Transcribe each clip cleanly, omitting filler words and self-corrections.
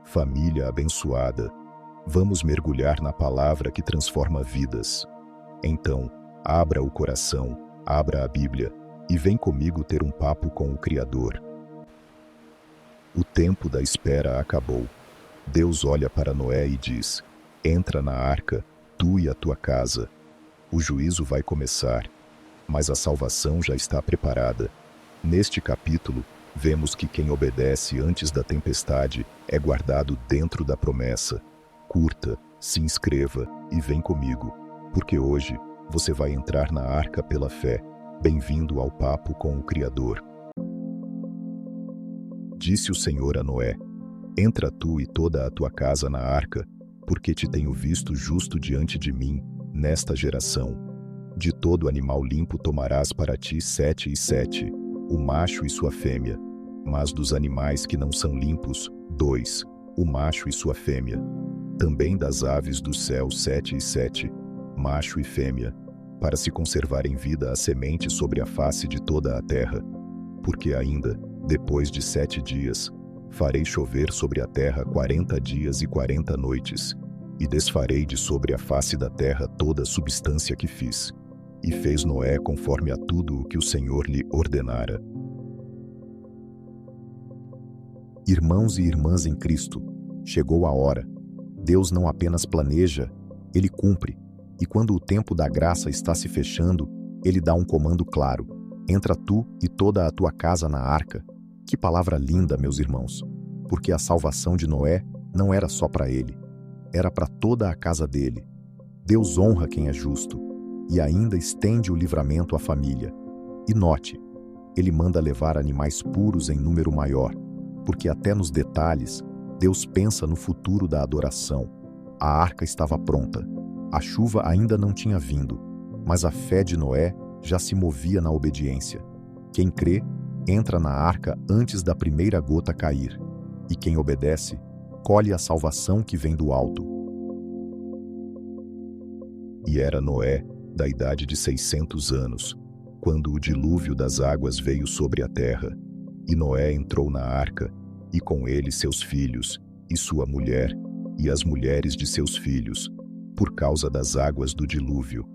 Família abençoada, vamos mergulhar na palavra que transforma vidas. Então, abra o coração, abra a Bíblia e vem comigo ter um papo com o Criador. O tempo da espera acabou. Deus olha para Noé e diz: entra na arca, tu e a tua casa. O juízo vai começar, mas a salvação já está preparada. Neste capítulo, vemos que quem obedece antes da tempestade é guardado dentro da promessa. Curta, se inscreva e vem comigo, porque hoje você vai entrar na arca pela fé. Bem-vindo ao papo com o Criador. Disse o Senhor a Noé: entra tu e toda a tua casa na arca, porque te tenho visto justo diante de mim, nesta geração. De todo animal limpo tomarás para ti 7 e 7, o macho e sua fêmea. Mas dos animais que não são limpos, 2, o macho e sua fêmea. Também das aves do céu 7 e 7, macho e fêmea, para se conservar em vida a semente sobre a face de toda a terra. Porque ainda, depois de 7 dias, farei chover sobre a terra 40 dias e 40 noites, e desfarei de sobre a face da terra toda a substância que fiz. E fez Noé conforme a tudo o que o Senhor lhe ordenara. Irmãos e irmãs em Cristo, chegou a hora. Deus não apenas planeja, Ele cumpre. E quando o tempo da graça está se fechando, Ele dá um comando claro: entra tu e toda a tua casa na arca. Que palavra linda, meus irmãos! Porque a salvação de Noé não era só para ele, era para toda a casa dele. Deus honra quem é justo e ainda estende o livramento à família. E note, Ele manda levar animais puros em número maior, porque até nos detalhes, Deus pensa no futuro da adoração. A arca estava pronta, a chuva ainda não tinha vindo, mas a fé de Noé já se movia na obediência. Quem crê, entra na arca antes da primeira gota cair, e quem obedece, colhe a salvação que vem do alto. E era Noé, da idade de 600 anos, quando o dilúvio das águas veio sobre a terra, e Noé entrou na arca, e com ele seus filhos, e sua mulher, e as mulheres de seus filhos, por causa das águas do dilúvio,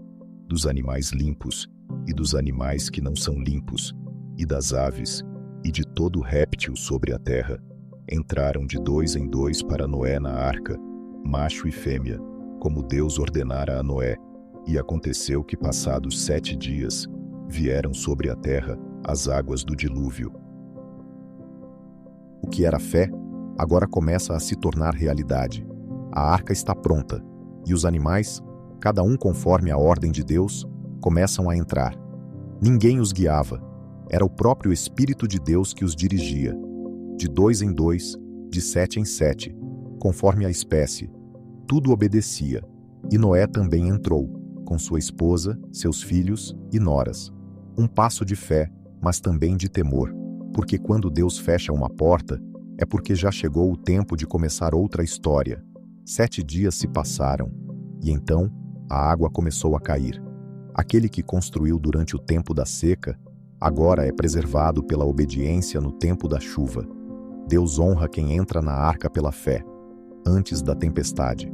dos animais limpos, e dos animais que não são limpos, e das aves, e de todo réptil sobre a terra, entraram de 2 em 2 para Noé na arca, macho e fêmea, como Deus ordenara a Noé. E aconteceu que, passados 7 dias, vieram sobre a terra as águas do dilúvio. O que era fé, agora começa a se tornar realidade. A arca está pronta, e os animais, cada um conforme a ordem de Deus, começam a entrar. Ninguém os guiava, era o próprio Espírito de Deus que os dirigia. De 2 em 2, de 7 em 7, conforme a espécie, tudo obedecia. E Noé também entrou, com sua esposa, seus filhos e noras. Um passo de fé, mas também de temor, porque quando Deus fecha uma porta, é porque já chegou o tempo de começar outra história. 7 dias se passaram, e então a água começou a cair. Aquele que construiu durante o tempo da seca, agora é preservado pela obediência no tempo da chuva. Deus honra quem entra na arca pela fé, antes da tempestade.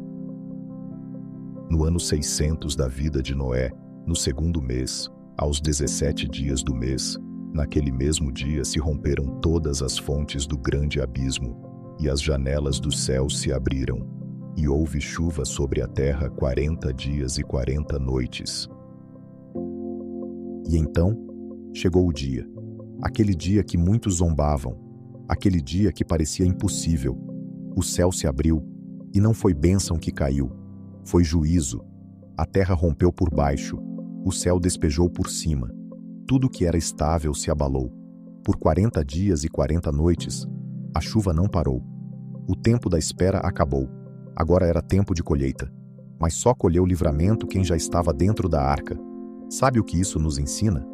No ano 600 da vida de Noé, no 2º mês, aos 17 dias do mês, naquele mesmo dia se romperam todas as fontes do grande abismo, e as janelas do céu se abriram, e houve chuva sobre a terra 40 dias e 40 noites. E então, chegou o dia, aquele dia que muitos zombavam, aquele dia que parecia impossível. O céu se abriu, e não foi bênção que caiu, foi juízo. A terra rompeu por baixo, o céu despejou por cima. Tudo que era estável se abalou. Por 40 dias e 40 noites, a chuva não parou. O tempo da espera acabou. Agora era tempo de colheita. Mas só colheu livramento quem já estava dentro da arca. Sabe o que isso nos ensina?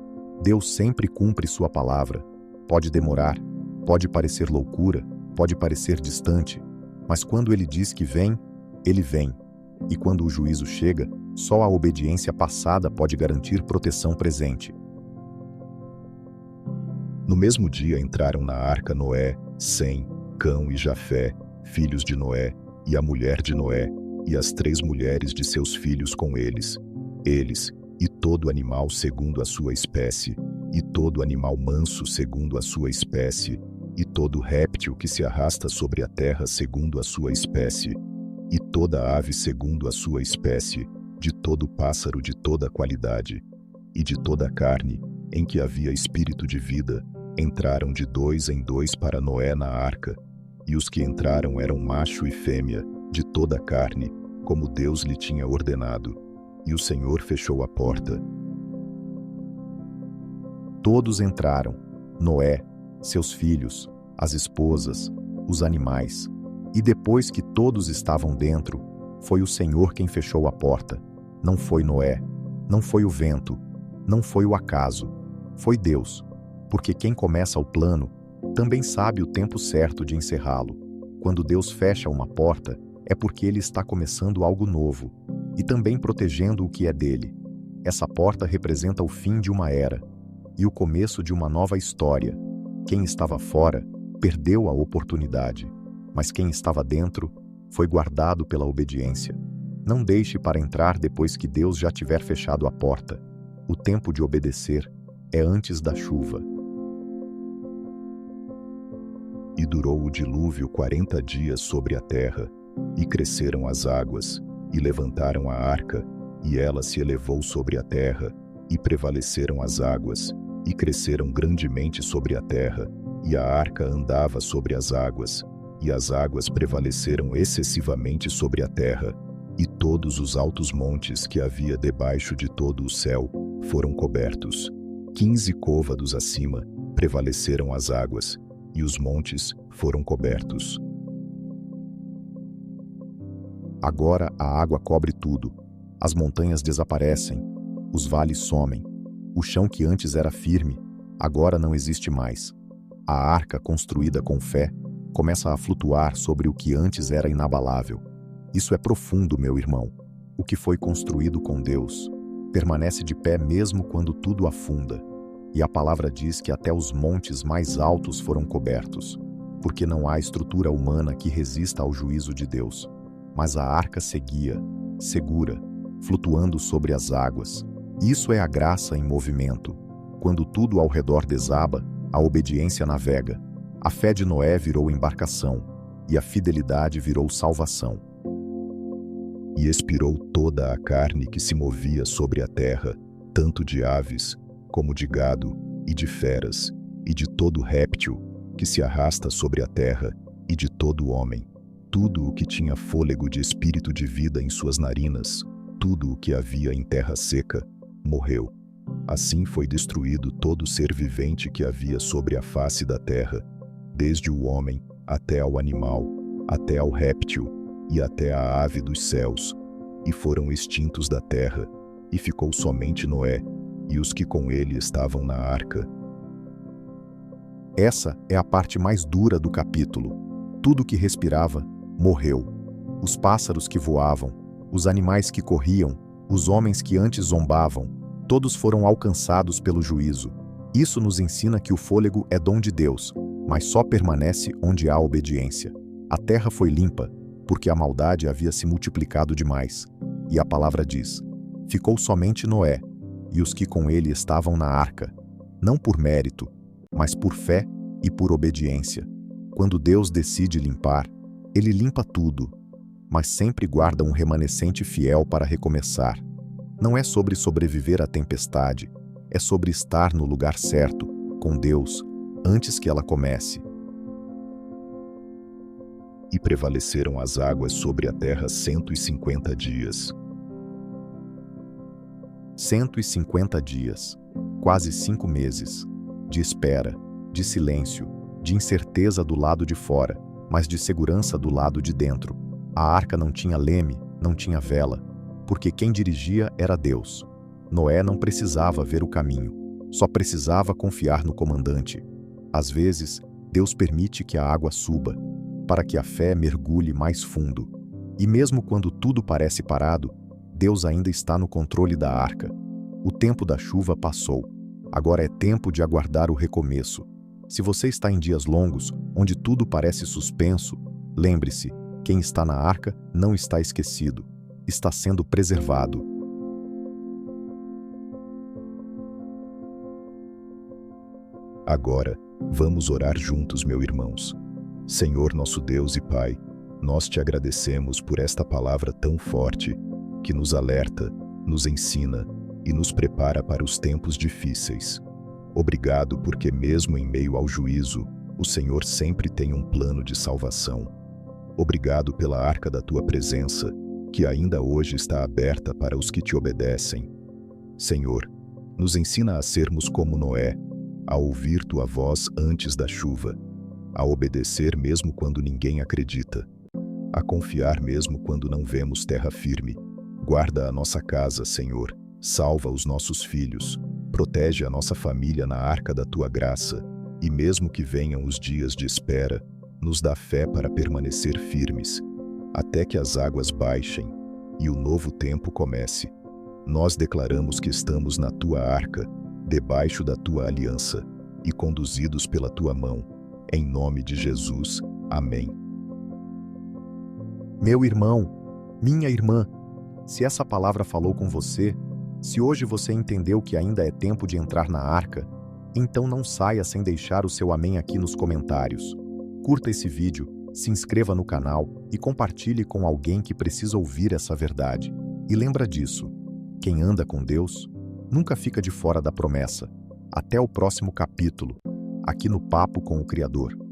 Deus sempre cumpre sua palavra. Pode demorar, pode parecer loucura, pode parecer distante, mas quando Ele diz que vem, Ele vem. E quando o juízo chega, só a obediência passada pode garantir proteção presente. No mesmo dia entraram na arca Noé, Sem, Cão e Jafé, filhos de Noé, e a mulher de Noé, e as 3 mulheres de seus filhos com eles, e todo animal segundo a sua espécie, e todo animal manso segundo a sua espécie, e todo réptil que se arrasta sobre a terra segundo a sua espécie, e toda ave segundo a sua espécie, de todo pássaro de toda qualidade, e de toda carne, em que havia espírito de vida, entraram de 2 em 2 para Noé na arca, e os que entraram eram macho e fêmea, de toda carne, como Deus lhe tinha ordenado. E o Senhor fechou a porta. Todos entraram, Noé, seus filhos, as esposas, os animais, e depois que todos estavam dentro, foi o Senhor quem fechou a porta. Não foi Noé, não foi o vento, não foi o acaso, foi Deus, porque quem começa o plano também sabe o tempo certo de encerrá-lo. Quando Deus fecha uma porta, é porque Ele está começando algo novo e também protegendo o que é dele. Essa porta representa o fim de uma era e o começo de uma nova história. Quem estava fora perdeu a oportunidade, mas quem estava dentro foi guardado pela obediência. Não deixe para entrar depois que Deus já tiver fechado a porta. O tempo de obedecer é antes da chuva. E durou o dilúvio 40 dias sobre a terra, e cresceram as águas, e levantaram a arca, e ela se elevou sobre a terra, e prevaleceram as águas, e cresceram grandemente sobre a terra, e a arca andava sobre as águas, e as águas prevaleceram excessivamente sobre a terra, e todos os altos montes que havia debaixo de todo o céu foram cobertos. 15 côvados acima prevaleceram as águas, e os montes foram cobertos. Agora a água cobre tudo, as montanhas desaparecem, os vales somem, o chão que antes era firme, agora não existe mais. A arca construída com fé começa a flutuar sobre o que antes era inabalável. Isso é profundo, meu irmão. O que foi construído com Deus permanece de pé mesmo quando tudo afunda. E a palavra diz que até os montes mais altos foram cobertos, porque não há estrutura humana que resista ao juízo de Deus. Mas a arca seguia, segura, flutuando sobre as águas. Isso é a graça em movimento. Quando tudo ao redor desaba, a obediência navega. A fé de Noé virou embarcação, e a fidelidade virou salvação. E expirou toda a carne que se movia sobre a terra, tanto de aves, como de gado, e de feras, e de todo réptil que se arrasta sobre a terra, e de todo homem. Tudo o que tinha fôlego de espírito de vida em suas narinas, tudo o que havia em terra seca, morreu. Assim foi destruído todo ser vivente que havia sobre a face da terra, desde o homem até ao animal, até ao réptil e até à ave dos céus, e foram extintos da terra, e ficou somente Noé e os que com ele estavam na arca. Essa é a parte mais dura do capítulo. Tudo que respirava morreu. Os pássaros que voavam, os animais que corriam, os homens que antes zombavam, todos foram alcançados pelo juízo. Isso nos ensina que o fôlego é dom de Deus, mas só permanece onde há obediência. A terra foi limpa, porque a maldade havia se multiplicado demais. E a palavra diz: ficou somente Noé, e os que com ele estavam na arca, não por mérito, mas por fé e por obediência. Quando Deus decide limpar, Ele limpa tudo, mas sempre guarda um remanescente fiel para recomeçar. Não é sobre sobreviver à tempestade, é sobre estar no lugar certo, com Deus, antes que ela comece. E prevaleceram as águas sobre a terra 150 dias. 150 dias, quase 5 meses, de espera, de silêncio, de incerteza do lado de fora, mas de segurança do lado de dentro. A arca não tinha leme, não tinha vela, porque quem dirigia era Deus. Noé não precisava ver o caminho, só precisava confiar no comandante. Às vezes, Deus permite que a água suba, para que a fé mergulhe mais fundo. E mesmo quando tudo parece parado, Deus ainda está no controle da arca. O tempo da chuva passou. Agora é tempo de aguardar o recomeço. Se você está em dias longos, onde tudo parece suspenso, Lembre-se, quem está na arca não está esquecido, está sendo preservado. Agora, vamos orar juntos, meus irmãos. Senhor nosso Deus e Pai, nós te agradecemos por esta palavra tão forte, que nos alerta, nos ensina e nos prepara para os tempos difíceis. Obrigado porque mesmo em meio ao juízo, o Senhor sempre tem um plano de salvação. Obrigado pela arca da tua presença, que ainda hoje está aberta para os que te obedecem. Senhor, nos ensina a sermos como Noé, a ouvir tua voz antes da chuva, a obedecer mesmo quando ninguém acredita, a confiar mesmo quando não vemos terra firme. Guarda a nossa casa, Senhor, salva os nossos filhos, protege a nossa família na arca da tua graça, e mesmo que venham os dias de espera, nos dá fé para permanecer firmes, até que as águas baixem e o novo tempo comece. Nós declaramos que estamos na tua arca, debaixo da tua aliança, e conduzidos pela tua mão. Em nome de Jesus. Amém. Meu irmão, minha irmã, se essa palavra falou com você, se hoje você entendeu que ainda é tempo de entrar na arca, então não saia sem deixar o seu amém aqui nos comentários. Curta esse vídeo, se inscreva no canal e compartilhe com alguém que precisa ouvir essa verdade. E lembra disso, quem anda com Deus nunca fica de fora da promessa. Até o próximo capítulo, aqui no Papo com o Criador.